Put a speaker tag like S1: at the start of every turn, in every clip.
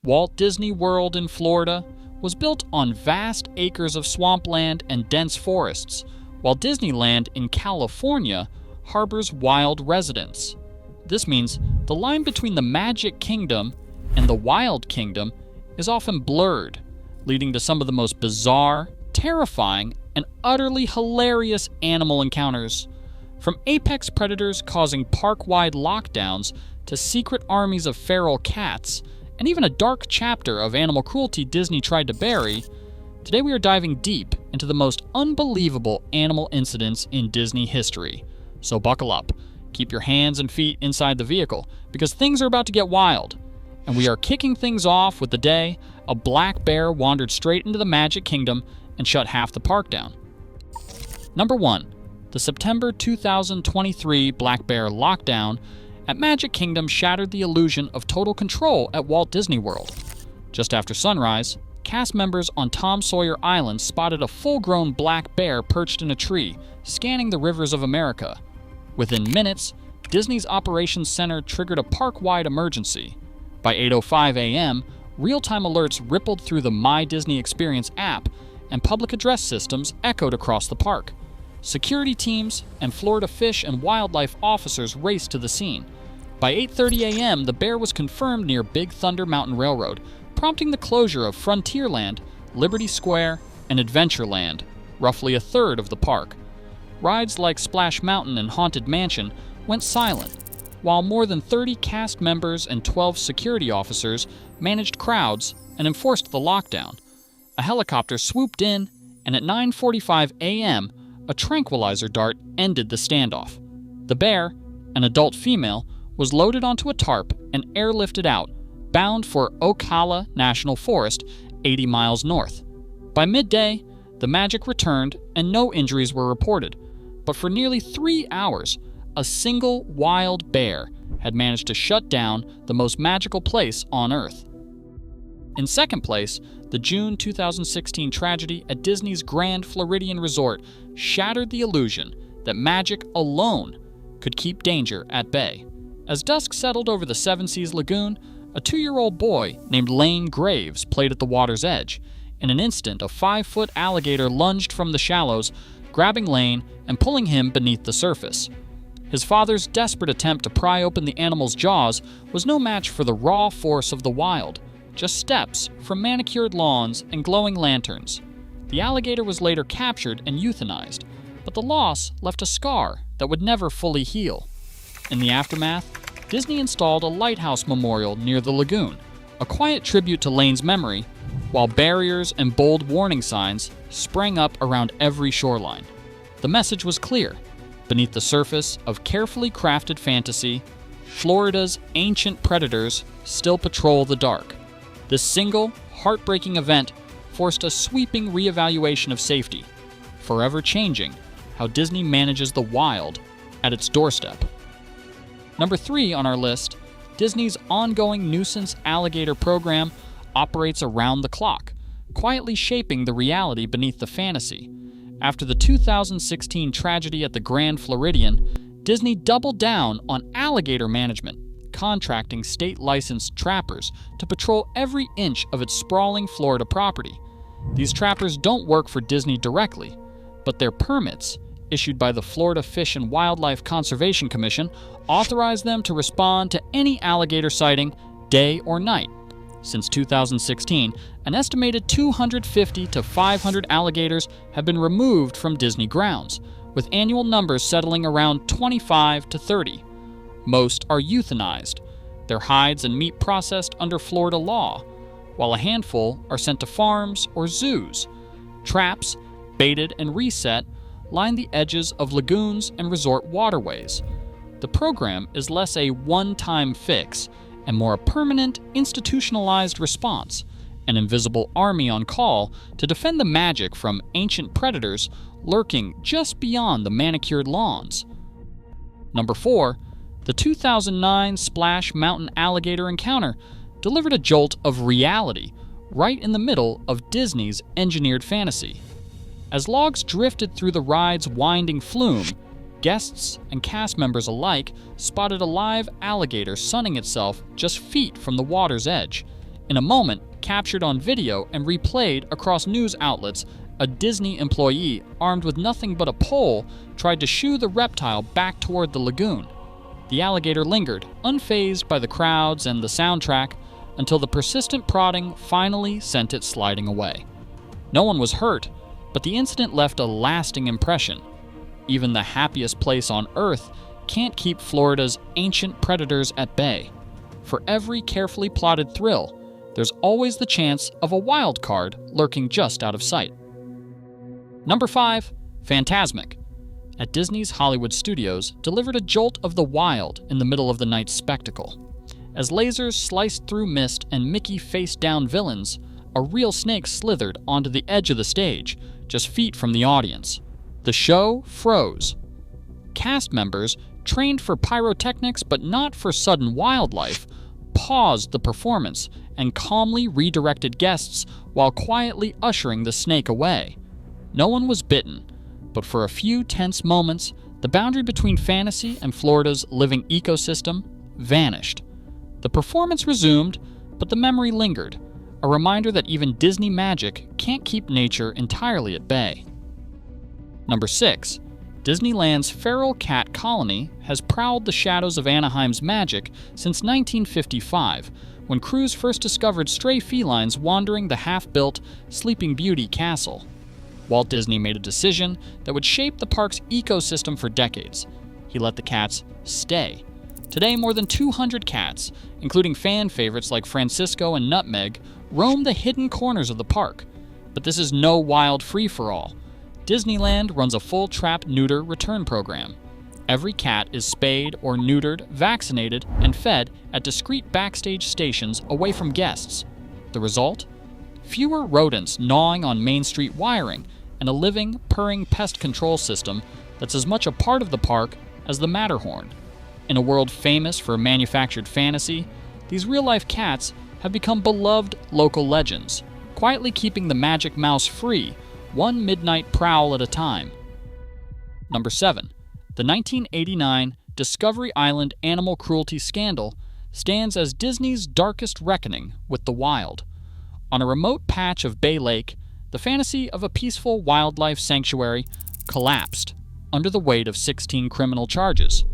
S1: Walt Disney World in Florida was built on vast acres of swampland and dense forests, while Disneyland in California harbors wild residents. This means the line between the Magic Kingdom and the Wild Kingdom is often blurred, leading to some of the most bizarre, terrifying, and utterly hilarious animal encounters. From apex predators causing park-wide lockdowns to secret armies of feral cats, and even a dark chapter of animal cruelty Disney tried to bury, today we are diving deep into the most unbelievable animal incidents in Disney history. So buckle up, keep your hands and feet inside the vehicle, because things are about to get wild. And we are kicking things off with the day a black bear wandered straight into the Magic Kingdom and shut half the park down. Number 1. The September 2023 black bear lockdown at Magic Kingdom shattered the illusion of total control at Walt Disney World. Just after sunrise, cast members on Tom Sawyer Island spotted a full-grown black bear perched in a tree, scanning the rivers of America. Within minutes, Disney's Operations Center triggered a park-wide emergency. By 8:05 a.m., real-time alerts rippled through the My Disney Experience app, and public address systems echoed across the park. Security teams and Florida Fish and Wildlife officers raced to the scene. By 8:30 a.m., the bear was confirmed near Big Thunder Mountain Railroad, prompting the closure of Frontierland, Liberty Square, and Adventureland, roughly a third of the park. Rides like Splash Mountain and Haunted Mansion went silent, while more than 30 cast members and 12 security officers managed crowds and enforced the lockdown. A helicopter swooped in, and at 9:45 a.m., a tranquilizer dart ended the standoff. The bear, an adult female, was loaded onto a tarp and airlifted out, bound for Ocala National Forest, 80 miles north. By midday, the magic returned and no injuries were reported. But for nearly 3 hours, a single wild bear had managed to shut down the most magical place on Earth. In second place, the June 2016 tragedy at Disney's Grand Floridian Resort shattered the illusion that magic alone could keep danger at bay. As dusk settled over the Seven Seas Lagoon, a 2-year-old boy named Lane Graves played at the water's edge. In an instant, a 5-foot alligator lunged from the shallows, grabbing Lane and pulling him beneath the surface. His father's desperate attempt to pry open the animal's jaws was no match for the raw force of the wild, just steps from manicured lawns and glowing lanterns. The alligator was later captured and euthanized, but the loss left a scar that would never fully heal. In the aftermath, Disney installed a lighthouse memorial near the lagoon, a quiet tribute to Lane's memory, while barriers and bold warning signs sprang up around every shoreline. The message was clear. Beneath the surface of carefully crafted fantasy, Florida's ancient predators still patrol the dark. This single, heartbreaking event forced a sweeping reevaluation of safety, forever changing how Disney manages the wild at its doorstep. Number 3 on our list, Disney's ongoing nuisance alligator program operates around the clock, quietly shaping the reality beneath the fantasy. After the 2016 tragedy at the Grand Floridian, Disney doubled down on alligator management, contracting state-licensed trappers to patrol every inch of its sprawling Florida property. These trappers don't work for Disney directly, but their permits, issued by the Florida Fish and Wildlife Conservation Commission, authorize them to respond to any alligator sighting, day or night. Since 2016, an estimated 250 to 500 alligators have been removed from Disney grounds, with annual numbers settling around 25 to 30. Most are euthanized, their hides and meat processed under Florida law, while a handful are sent to farms or zoos. Traps, baited and reset, line the edges of lagoons and resort waterways. The program is less a one-time fix and more a permanent, institutionalized response, an invisible army on call to defend the magic from ancient predators lurking just beyond the manicured lawns. Number 4, the 2009 Splash Mountain alligator encounter delivered a jolt of reality right in the middle of Disney's engineered fantasy. As logs drifted through the ride's winding flume, guests and cast members alike spotted a live alligator sunning itself just feet from the water's edge. In a moment, captured on video and replayed across news outlets, a Disney employee, armed with nothing but a pole, tried to shoo the reptile back toward the lagoon. The alligator lingered, unfazed by the crowds and the soundtrack, until the persistent prodding finally sent it sliding away. No one was hurt, but the incident left a lasting impression. Even the happiest place on Earth can't keep Florida's ancient predators at bay. For every carefully plotted thrill, there's always the chance of a wild card lurking just out of sight. Number 5. Phantasmic. At Disney's Hollywood Studios delivered a jolt of the wild in the middle of the night's spectacle. As lasers sliced through mist and Mickey faced down villains, a real snake slithered onto the edge of the stage, just feet from the audience. The show froze. Cast members, trained for pyrotechnics but not for sudden wildlife, paused the performance and calmly redirected guests while quietly ushering the snake away. No one was bitten, but for a few tense moments, the boundary between fantasy and Florida's living ecosystem vanished. The performance resumed, but the memory lingered, a reminder that even Disney magic can't keep nature entirely at bay. Number 6. Disneyland's feral cat colony has prowled the shadows of Anaheim's magic since 1955, when crews first discovered stray felines wandering the half-built Sleeping Beauty castle. Walt Disney made a decision that would shape the park's ecosystem for decades. He let the cats stay. Today, more than 200 cats, including fan favorites like Francisco and Nutmeg, roam the hidden corners of the park. But this is no wild free-for-all. Disneyland runs a full trap-neuter return program. Every cat is spayed or neutered, vaccinated, and fed at discreet backstage stations away from guests. The result? Fewer rodents gnawing on Main Street wiring, and a living, purring pest control system that's as much a part of the park as the Matterhorn. In a world famous for manufactured fantasy, these real-life cats have become beloved local legends, quietly keeping the Magic Mouse free, one midnight prowl at a time. Number 7. The 1989 Discovery Island animal cruelty scandal stands as Disney's darkest reckoning with the wild. On a remote patch of Bay Lake, the fantasy of a peaceful wildlife sanctuary collapsed under the weight of 16 criminal charges.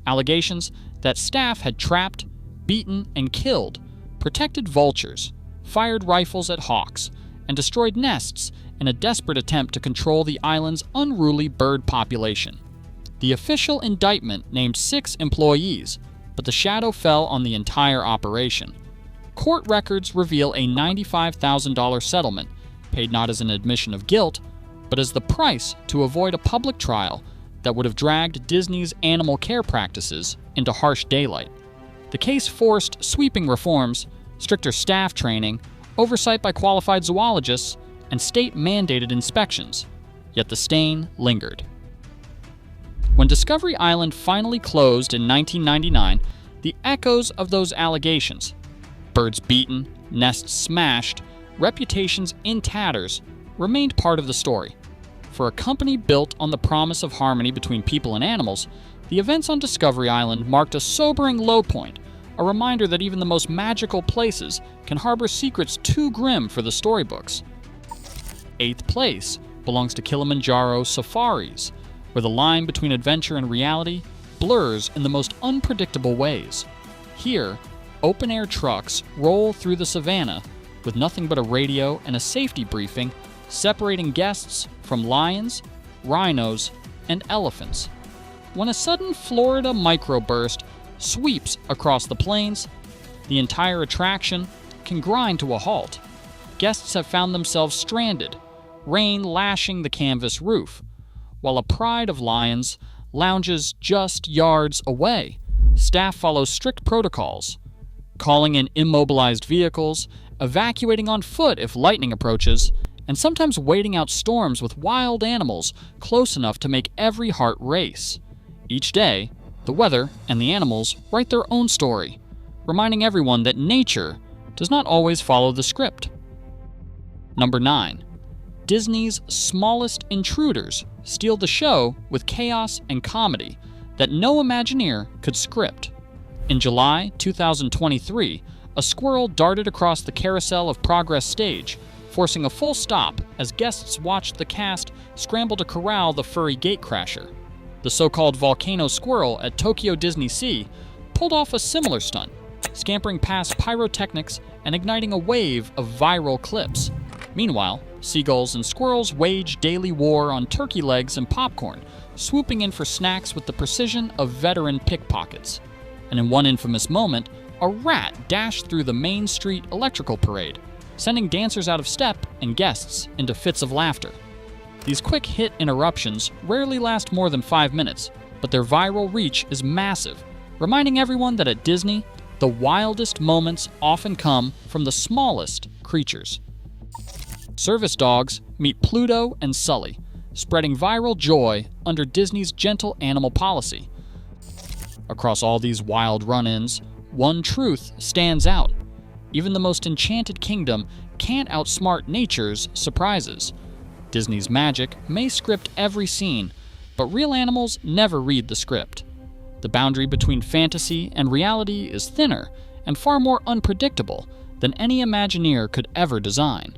S1: Allegations that staff had trapped, beaten, and killed, protected vultures, fired rifles at hawks, and destroyed nests in a desperate attempt to control the island's unruly bird population. The official indictment named 6 employees, but the shadow fell on the entire operation. Court records reveal a $95,000 settlement, paid not as an admission of guilt, but as the price to avoid a public trial that would have dragged Disney's animal care practices into harsh daylight. The case forced sweeping reforms, stricter staff training, oversight by qualified zoologists, and state-mandated inspections, yet the stain lingered. When Discovery Island finally closed in 1999, the echoes of those allegations, birds beaten, nests smashed, reputations in tatters, remained part of the story. For a company built on the promise of harmony between people and animals, the events on Discovery Island marked a sobering low point, a reminder that even the most magical places can harbor secrets too grim for the storybooks. 8th Place belongs to Kilimanjaro Safaris, where the line between adventure and reality blurs in the most unpredictable ways. Here, open-air trucks roll through the savanna with nothing but a radio and a safety briefing separating guests from lions, rhinos, and elephants. When a sudden Florida microburst sweeps across the plains, the entire attraction can grind to a halt. Guests have found themselves stranded, rain lashing the canvas roof, while a pride of lions lounges just yards away. Staff follows strict protocols, calling in immobilized vehicles, evacuating on foot if lightning approaches, and sometimes waiting out storms with wild animals close enough to make every heart race. Each day, the weather and the animals write their own story, reminding everyone that nature does not always follow the script. Number 9. Disney's smallest intruders steal the show with chaos and comedy that no Imagineer could script. In July 2023, a squirrel darted across the Carousel of Progress stage, forcing a full stop as guests watched the cast scramble to corral the furry gatecrasher. The so-called volcano squirrel at Tokyo Disney Sea pulled off a similar stunt, scampering past pyrotechnics and igniting a wave of viral clips. Meanwhile, seagulls and squirrels wage daily war on turkey legs and popcorn, swooping in for snacks with the precision of veteran pickpockets. And in one infamous moment, a rat dashed through the Main Street electrical parade, sending dancers out of step and guests into fits of laughter. These quick-hit interruptions rarely last more than 5 minutes, but their viral reach is massive, reminding everyone that at Disney, the wildest moments often come from the smallest creatures. Service dogs meet Pluto and Sully, spreading viral joy under Disney's gentle animal policy. Across all these wild run-ins, one truth stands out. Even the most enchanted kingdom can't outsmart nature's surprises. Disney's magic may script every scene, but real animals never read the script. The boundary between fantasy and reality is thinner and far more unpredictable than any Imagineer could ever design.